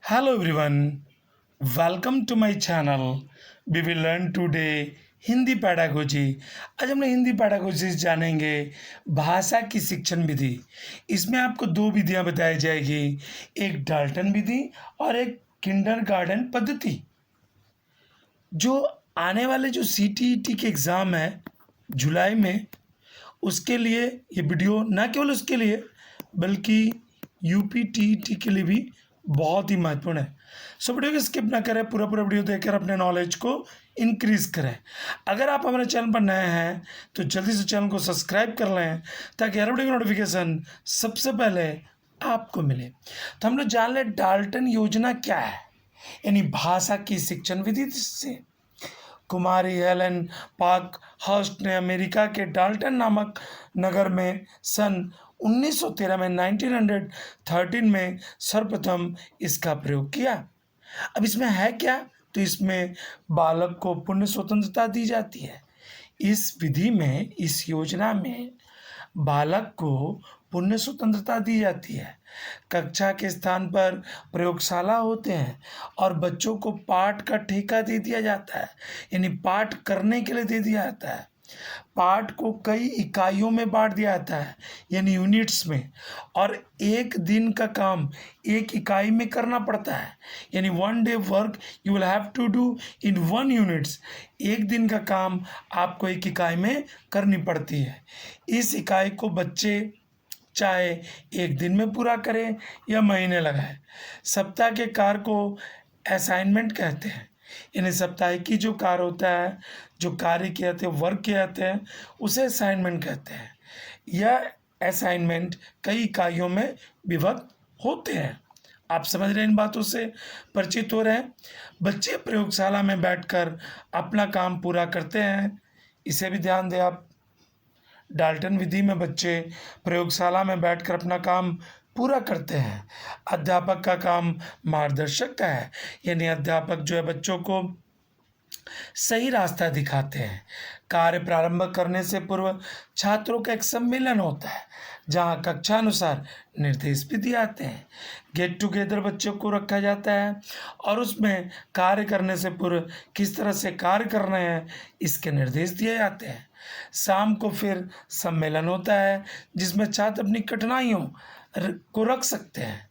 Hello everyone, welcome to my channel. We will learn today Hindi pedagogy. आज हम लोग Hindi pedagogy जानेंगे भाषा की शिक्षण विधि। इसमें आपको दो विधियां बताई जाएगी, एक डाल्टन विधि और एक किंडरगार्टन पद्धति। जो आने वाले जो CTET के एग्ज़ाम है जुलाई में, उसके लिए ये वीडियो ना केवल उसके लिए बल्कि UPTET के लिए भी बहुत ही महत्वपूर्ण है। सो वीडियो को स्किप ना करें, पूरा वीडियो देखकर अपने नॉलेज को इंक्रीज करें। अगर आप हमारे चैनल पर नए हैं तो जल्दी से चैनल को सब्सक्राइब कर लें ताकि हर वीडियो की नोटिफिकेशन सबसे पहले आपको मिले। तो हम लोग जान लें डाल्टन योजना क्या है, यानी भाषा की शिक्षण विधि से कुमारी हेलेन पार्क हर्स्ट ने अमेरिका के डाल्टन नामक नगर में सन 1913 में 1913 में सर्वप्रथम इसका प्रयोग किया। अब इसमें है क्या, तो इसमें बालक को पूर्ण स्वतंत्रता दी जाती है। इस विधि में, इस योजना में बालक को पूर्ण स्वतंत्रता दी जाती है। कक्षा के स्थान पर प्रयोगशाला होते हैं और बच्चों को पाठ का ठेका दे दिया जाता है, यानी पाठ करने के लिए दे दिया जाता है। पाठ को कई इकाइयों में बांट दिया जाता है, यानी यूनिट्स में, और एक दिन का काम एक इकाई में करना पड़ता है, यानी 1 day work you will have to do in 1 units. एक दिन का काम आपको एक इकाई में करनी पड़ती है। इस इकाई को बच्चे चाहे एक दिन में पूरा करें या महीने लगाए। सप्ताह के कार्य को असाइनमेंट कहते हैं, यानी साप्ताहिकी जो कार्य होता है, जो कार्य किए जाते हैं, वर्क किए जाते हैं, उसे असाइनमेंट कहते हैं। यह असाइनमेंट कई इकाइयों में विभक्त होते हैं। आप समझ रहे हैं, इन बातों से परिचित हो रहे हैं। बच्चे प्रयोगशाला में बैठकर अपना काम पूरा करते हैं, इसे भी ध्यान दें आप। डाल्टन विधि में बच्चे प्रयोगशाला में बैठकर अपना काम पूरा करते हैं। अध्यापक का काम मार्गदर्शक का है, यानी अध्यापक जो है बच्चों को सही रास्ता दिखाते हैं। कार्य प्रारंभ करने से पूर्व छात्रों का एक सम्मेलन होता है जहां कक्षा अनुसार निर्देश भी दिए जाते हैं। गेट टुगेदर बच्चों को रखा जाता है और उसमें कार्य करने से पूर्व किस तरह से कार्य करना है इसके निर्देश दिए जाते हैं। शाम को फिर सम्मेलन होता है जिसमें छात्र अपनी कठिनाइयों को रख सकते हैं।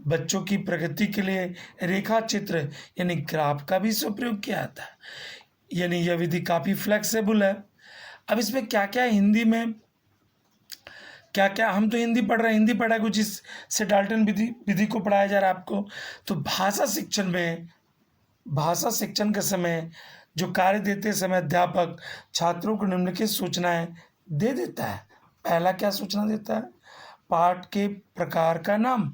बच्चों की प्रगति के लिए रेखा चित्र यानी ग्राफ का भी प्रयोग किया जाता है, यानी यह विधि काफ़ी फ्लेक्सिबल है। अब इसमें क्या क्या हिंदी में क्या क्या, हम तो हिंदी पढ़ रहे हैं, हिंदी पढ़ा कुछ इससे डाल्टन विधि को पढ़ाया जा रहा है आपको। तो भाषा शिक्षण में, भाषा शिक्षण के समय जो कार्य देते समय अध्यापक छात्रों को निम्नलिखित सूचनाएं दे देता है। पहला क्या सूचना देता है, पाठ के प्रकार का नाम।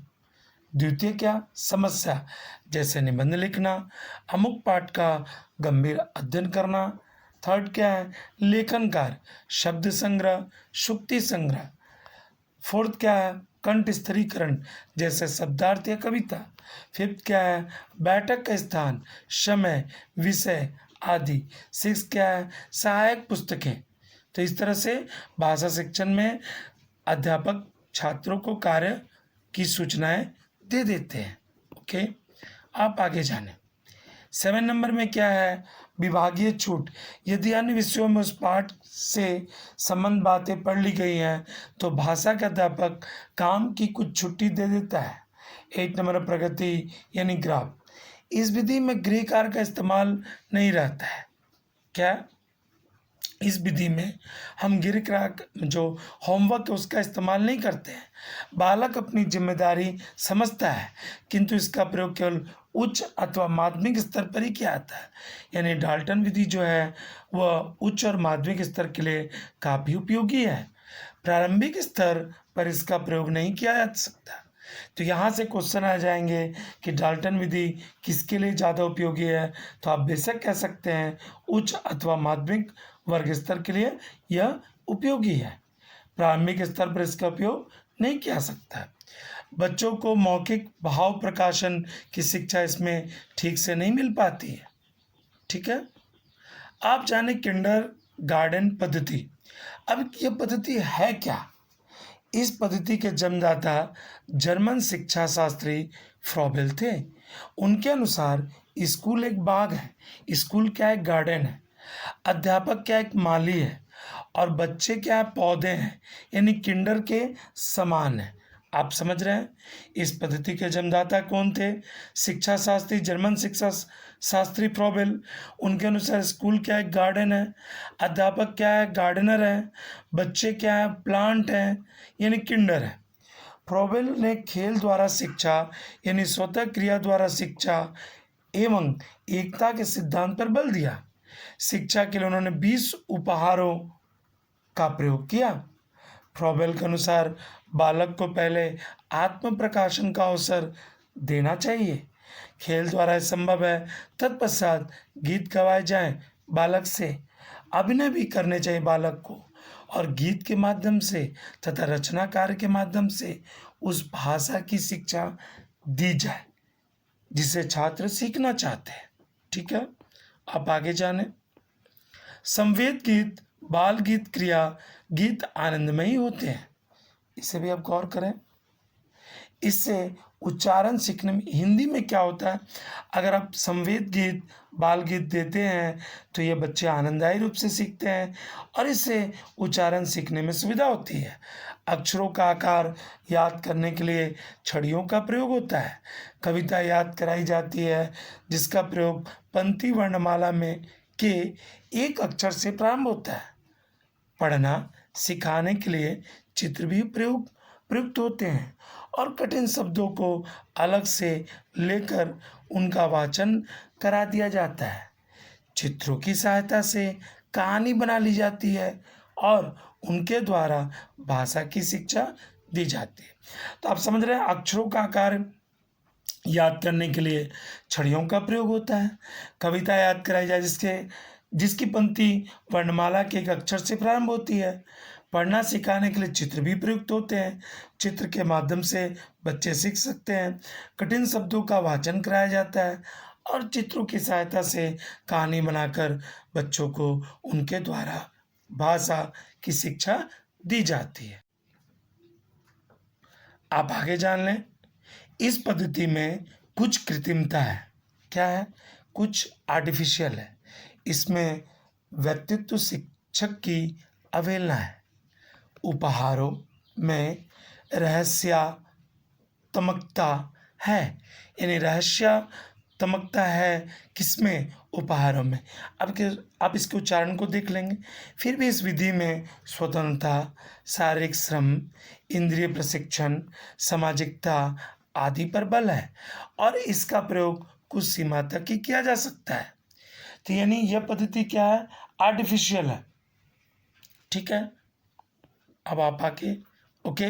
द्वितीय क्या, समस्या, जैसे निबंध लिखना। अमुक पाठ का गंभीर अध्ययन करना। थर्ड क्या है, लेखन कार्य, शब्द संग्रह, शुक्ति संग्रह। फोर्थ क्या है, कंठ स्थिरीकरण, जैसे शब्दार्थ या कविता। फिफ्थ क्या है, बैठक का स्थान, समय, विषय आदि। सिक्स क्या है, सहायक पुस्तकें। तो इस तरह से भाषा शिक्षण में अध्यापक छात्रों को कार्य की सूचनाएं दे देते हैं। ओके, आप आगे जानें। 7 नंबर में क्या है, विभागीय छूट। यदि अन्य विषयों में उस पाठ से संबंध बातें पढ़ ली गई हैं तो भाषा का अध्यापक काम की कुछ छुट्टी दे देता है। 8 नंबर प्रगति यानी ग्राफ। इस विधि में गृह कार्य का इस्तेमाल नहीं रहता है। क्या, इस विधि में हम गृह कार्य जो होमवर्क है उसका इस्तेमाल नहीं करते हैं। बालक अपनी जिम्मेदारी समझता है, किंतु इसका प्रयोग केवल उच्च अथवा माध्यमिक स्तर पर ही किया जाता है। यानी डाल्टन विधि जो है वह उच्च और माध्यमिक स्तर के लिए काफ़ी उपयोगी है। प्रारंभिक स्तर पर इसका प्रयोग नहीं किया जा सकता। तो यहाँ से क्वेश्चन आ जाएंगे कि डाल्टन विधि किसके लिए ज़्यादा उपयोगी है, तो आप बेशक कह सकते हैं उच्च अथवा माध्यमिक वर्ग स्तर के लिए यह उपयोगी है। प्रारंभिक स्तर पर इसका उपयोग नहीं किया सकता। बच्चों को मौखिक भाव प्रकाशन की शिक्षा इसमें ठीक से नहीं मिल पाती है। ठीक है, आप जाने किंडरगार्टन पद्धति। अब यह पद्धति है क्या, इस पद्धति के जन्मदाता जर्मन शिक्षा शास्त्री फ्रॉबेल थे। उनके अनुसार स्कूल एक बाग है, स्कूल क्या है, गार्डन है, अध्यापक क्या एक माली है और बच्चे क्या है, पौधे हैं, यानी किंडर के समान है। आप समझ रहे हैं? इस पद्धति के जन्मदाता कौन थे? शिक्षा शास्त्री, जर्मन शिक्षा शास्त्री फ्रॉबेल। उनके अनुसार स्कूल क्या है, गार्डन है, अध्यापक क्या है, गार्डनर है, बच्चे क्या है, प्लांट है, यानी किंडर है। फ्रॉबेल ने खेल द्वारा शिक्षा यानी स्वतः क्रिया द्वारा शिक्षा एवं एकता के सिद्धांत पर बल दिया। शिक्षा के लिए उन्होंने 20 उपहारों का प्रयोग किया। फ्रॉबेल के अनुसार बालक को पहले आत्म प्रकाशन का अवसर देना चाहिए। खेल द्वारा संभव है, तत्पश्चात गीत गवाए जाएं, बालक से अभिनय भी करने चाहिए बालक को, और गीत के माध्यम से तथा रचना कार्य के माध्यम से उस भाषा की शिक्षा दी जाए जिसे छात्र सीखना चाहते हैं। ठीक है, आप आगे जाने। संवेद गीत, बाल गीत, क्रिया गीत आनंदमयी होते हैं। इसे भी आप गौर करें। इससे उच्चारण सीखने में हिंदी में क्या होता है, अगर आप संवेद गीत, बाल गीत देते हैं तो ये बच्चे आनंददायी रूप से सीखते हैं और इससे उच्चारण सीखने में सुविधा होती है। अक्षरों का आकार याद करने के लिए छड़ियों का प्रयोग होता है। कविता याद कराई जाती है जिसका प्रयोग पंक्ति वर्णमाला में के एक अक्षर से प्रारंभ होता है। पढ़ना सिखाने के लिए चित्र भी प्रयुक्त होते हैं और कठिन शब्दों को अलग से लेकर उनका वाचन करा दिया जाता है। चित्रों की सहायता से कहानी बना ली जाती है और उनके द्वारा भाषा की शिक्षा दी जाती है। तो आप समझ रहे हैं, अक्षरों का आकार याद करने के लिए छड़ियों का प्रयोग होता है। कविता याद कराई जाए जिसकी पंक्ति वर्णमाला के एक अक्षर से प्रारंभ होती है। पढ़ना सिखाने के लिए चित्र भी प्रयुक्त होते हैं। चित्र के माध्यम से बच्चे सीख सकते हैं। कठिन शब्दों का वाचन कराया जाता है और चित्रों की सहायता से कहानी बनाकर बच्चों को उनके द्वारा भाषा की शिक्षा दी जाती है। आप आगे जान लें। इस पद्धति में कुछ कृत्रिमता है। क्या है? कुछ आर्टिफिशियल है। इसमें व्यक्तित्व शिक्षक की अवहेलना है। उपहारों में रहस्यात्मकता है, यानी रहस्यात्मकता है किसमें? उपहारों में। आप इसके उच्चारण को देख लेंगे। फिर भी इस विधि में स्वतंत्रता, शारीरिक श्रम, इंद्रिय प्रशिक्षण, सामाजिकता आदि पर बल है और इसका प्रयोग कुछ सीमा तक ही किया जा सकता है। तो यानी यह पद्धति क्या है? आर्टिफिशियल है। ठीक है, अब आप आके ओके,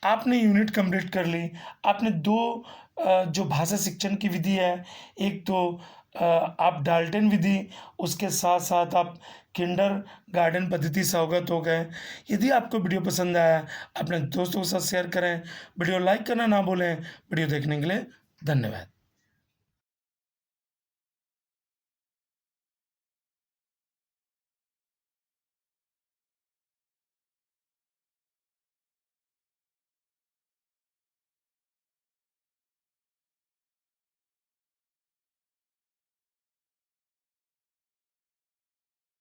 आपने यूनिट कंप्लीट कर ली। आपने दो जो भाषा शिक्षण की विधि है, एक तो आप डाल्टन विधि, उसके साथ साथ आप किंडर गार्डन पद्धति से अवगत हो गए। यदि आपको वीडियो पसंद आया, अपने दोस्तों के साथ शेयर करें। वीडियो लाइक करना ना भूलें। वीडियो देखने के लिए धन्यवाद।